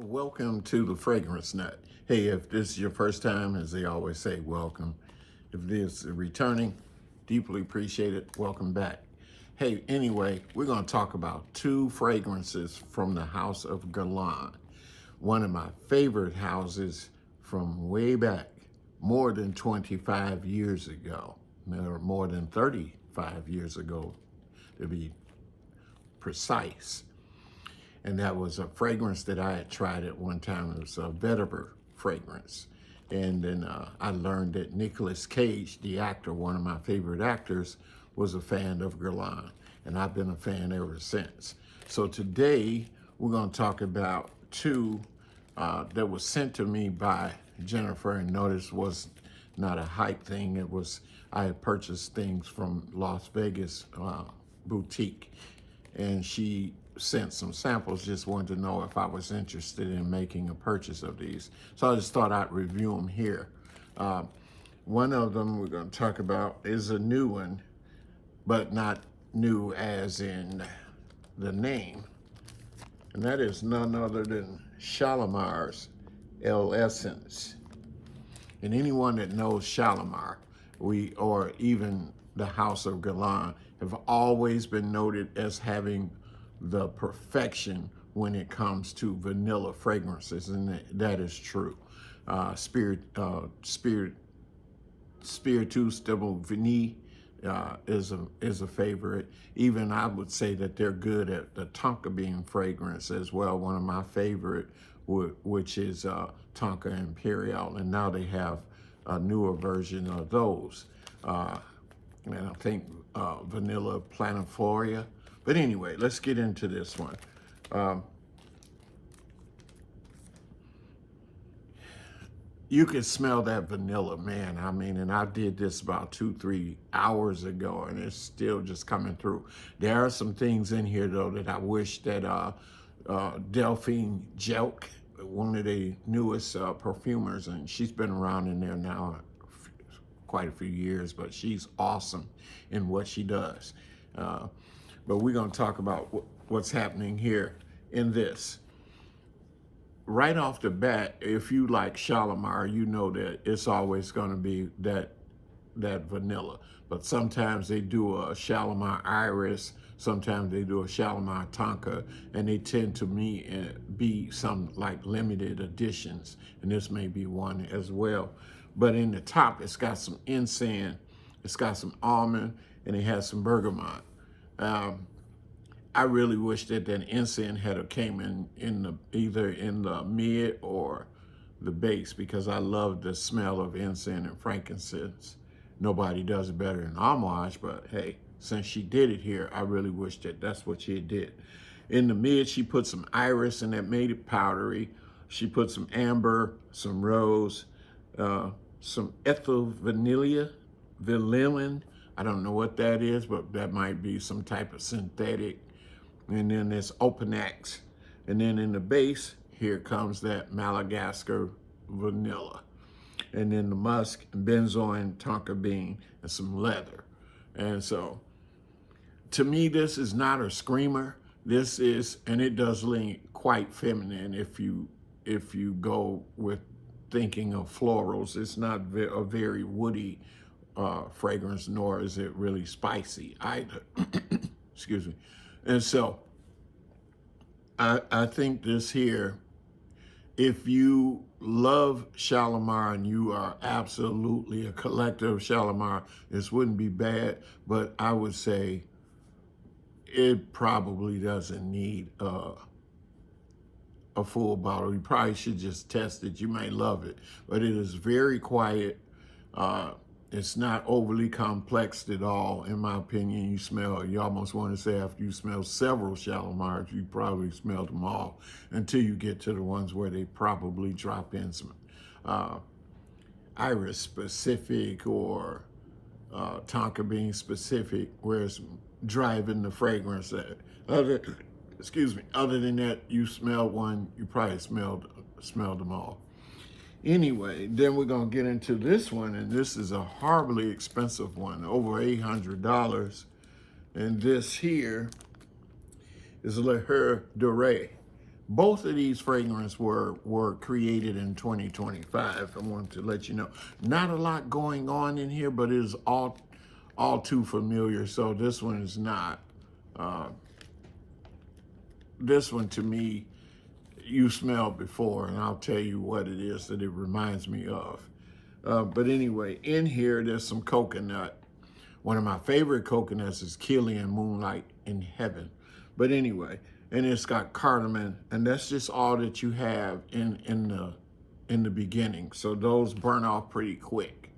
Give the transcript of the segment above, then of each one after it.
Welcome to the Fragrance Nut. Hey, if this is your first time, as they always say, welcome. If this is returning, deeply appreciate it. Welcome back. Hey, anyway, we're going to talk about two fragrances from the house of Guerlain. One of my favorite houses from way back, more than 25 years ago, or more than 35 years ago, to be precise. And that was a fragrance that I had tried at one time. It was a vetiver fragrance. And then I learned that Nicolas Cage, the actor, one of my favorite actors, was a fan of Guerlain. And I've been a fan ever since. So today, we're going to talk about two that was sent to me by Jennifer. And notice was not a hype thing. It was, I had purchased things from Las Vegas boutique. And she sent some samples, just wanted to know if I was interested in making a purchase of these. So I just thought I'd review them here. One of them we're going to talk about is a new one, but not new as in the name. And that is none other than Shalimar's El Essence. And anyone that knows Shalimar, or even the House of Guerlain, have always been noted as having the perfection when it comes to vanilla fragrances, and that is true. Spiritus de Vanille is a favorite. Even I would say that they're good at the tonka bean fragrance as well. One of my favorite, which is Tonka Imperial, and now they have a newer version of those. And I think Vanilla Planifolia. But anyway, let's get into this one. You can smell that vanilla, man. I mean, and I did this about 2-3 hours ago, and it's still just coming through. There are some things in here, though, that I wish that Delphine Jelk, one of the newest perfumers, and she's been around in there now quite a few years, but she's awesome in what she does. But we're going to talk about what's happening here in this. Right off the bat, if you like Shalimar, you know that it's always going to be that vanilla. But sometimes they do a Shalimar Iris, sometimes they do a Shalimar Tonka, and they tend to me be some like limited editions, and this may be one as well. But in the top, it's got some incense, it's got some almond, and it has some bergamot. I really wish that incense had came in either in the mid or the base, because I love the smell of incense and frankincense. Nobody does it better than Amouage, but hey, since she did it here, I really wish that that's what she did. In the mid, she put some iris, and that made it powdery. She put some amber, some rose, some ethyl vanilla. I don't know what that is, but that might be some type of synthetic. And then there's Opanax. And then in the base, here comes that Madagascar vanilla. And then the musk, benzoin, tonka bean, and some leather. And so, to me, this is not a screamer. This is, and it does lean quite feminine if you go with thinking of florals. It's not a very woody fragrance, nor is it really spicy either. Excuse me. And so I think this here, if you love Shalimar and you are absolutely a collector of Shalimar, this wouldn't be bad, but I would say it probably doesn't need a full bottle. You probably should just test it. You might love it, but it is very quiet. It's not overly complex at all, in my opinion. You almost want to say after you smell several Shalimars, you probably smelled them all, until you get to the ones where they probably drop in some iris specific or tonka bean specific, where it's driving the fragrance. Other than that, you smell one, you probably smelled them all. Anyway, then we're going to get into this one, and this is a horribly expensive one, over $800. And this here is Heure Doree Both of these fragrances were created in 2025. I want to let you know. Not a lot going on in here, but it is all too familiar. So this one is not. This one to me, you smelled before, and I'll tell you what it is that it reminds me of. But anyway, in here there's some coconut. One of my favorite coconuts is Guerlain Moonlight in Heaven. But anyway, and it's got cardamom, and that's just all that you have in the beginning. So those burn off pretty quick.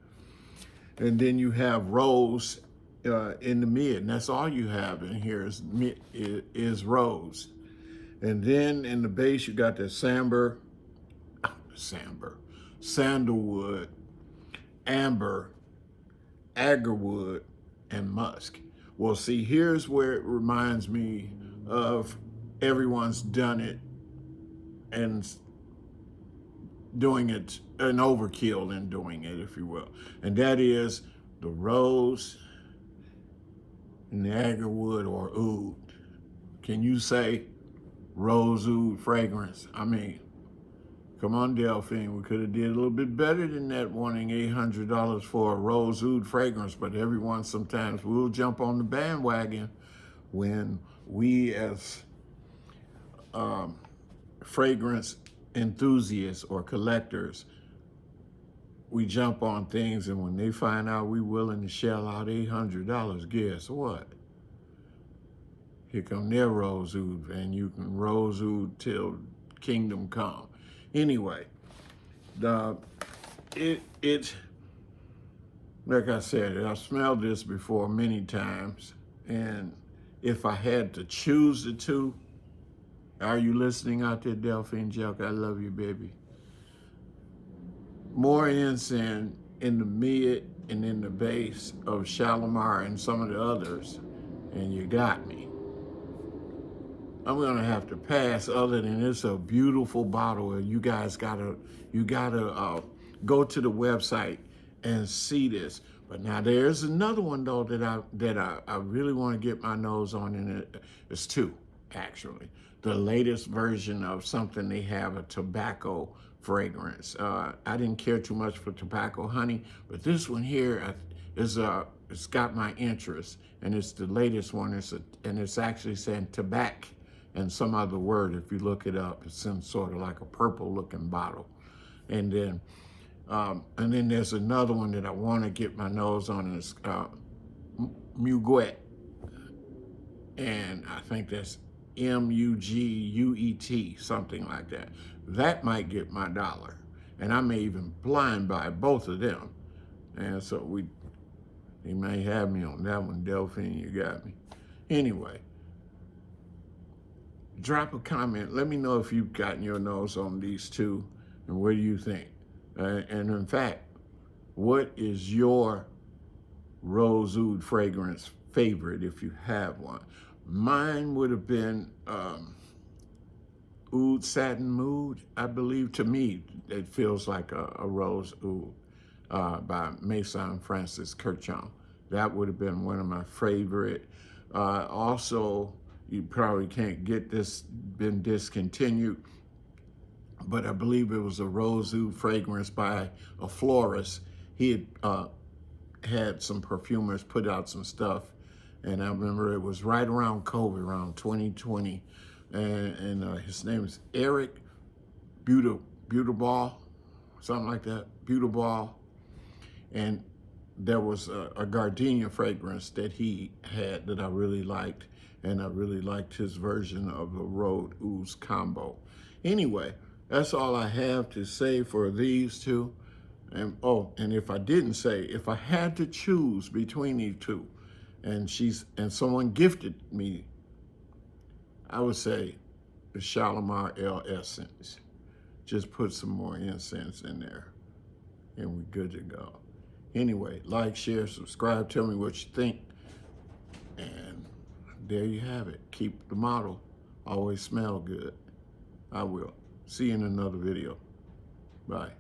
And then you have rose in the mid, and that's all you have in here is rose. And then in the base you got the sandalwood, amber, agarwood, and musk. Well, see, here's where it reminds me of everyone's done it and doing it, an overkill in doing it, if you will. And that is the rose and the agarwood or oud. Can you say rose oud fragrance? I mean, come on, Delphine, we could have did a little bit better than that, wanting $800 for a rose oud fragrance, but everyone sometimes will jump on the bandwagon when we as fragrance enthusiasts or collectors, we jump on things, and when they find out we willing to shell out $800, guess what? Here come their rose oud, and you can rose oud till kingdom come. Anyway, it like I said, I've smelled this before many times, and if I had to choose the two, are you listening out there, Delphine Jelk? I love you, baby. More incense in the mid and in the base of Shalimar and some of the others, and you got me. I'm gonna have to pass. Other than it's a beautiful bottle, and you guys gotta go to the website and see this. But now there's another one though that I really want to get my nose on, and it's two actually. The latest version of something they have, a tobacco fragrance. I didn't care too much for tobacco honey, but this one here is it's got my interest, and it's the latest one. And it's actually saying tobacco and some other word. If you look it up, it's some sort of like a purple looking bottle. And then there's another one that I want to get my nose on, and it's Muguet, and I think that's Muguet, something like that. That might get my dollar, and I may even blind buy both of them. And so he may have me on that one, Delphine. You got me. Anyway, drop a comment. Let me know if you've gotten your nose on these two, and what do you think? And in fact, what is your rose oud fragrance favorite if you have one? Mine would have been Oud Satin Mood. I believe, to me, it feels like a rose oud by Maison Francis Kurkdjian. That would have been one of my favorite. Also, you probably can't get this, been discontinued, but I believe it was a rose oud fragrance by a florist. He had some perfumers put out some stuff, and I remember it was right around COVID, around 2020, and his name is Eric Beauteball, something like that, Beauteball, and there was a gardenia fragrance that he had that I really liked, and I really liked his version of a Rose Oud combo. Anyway, that's all I have to say for these two. And and if I didn't say, if I had to choose between these two, and someone gifted me, I would say the Shalimar L Essence. Just put some more incense in there, and we're good to go. Anyway, like, share, subscribe, tell me what you think, and there you have it. Keep the model. Always smell good. I will. See you in another video. Bye.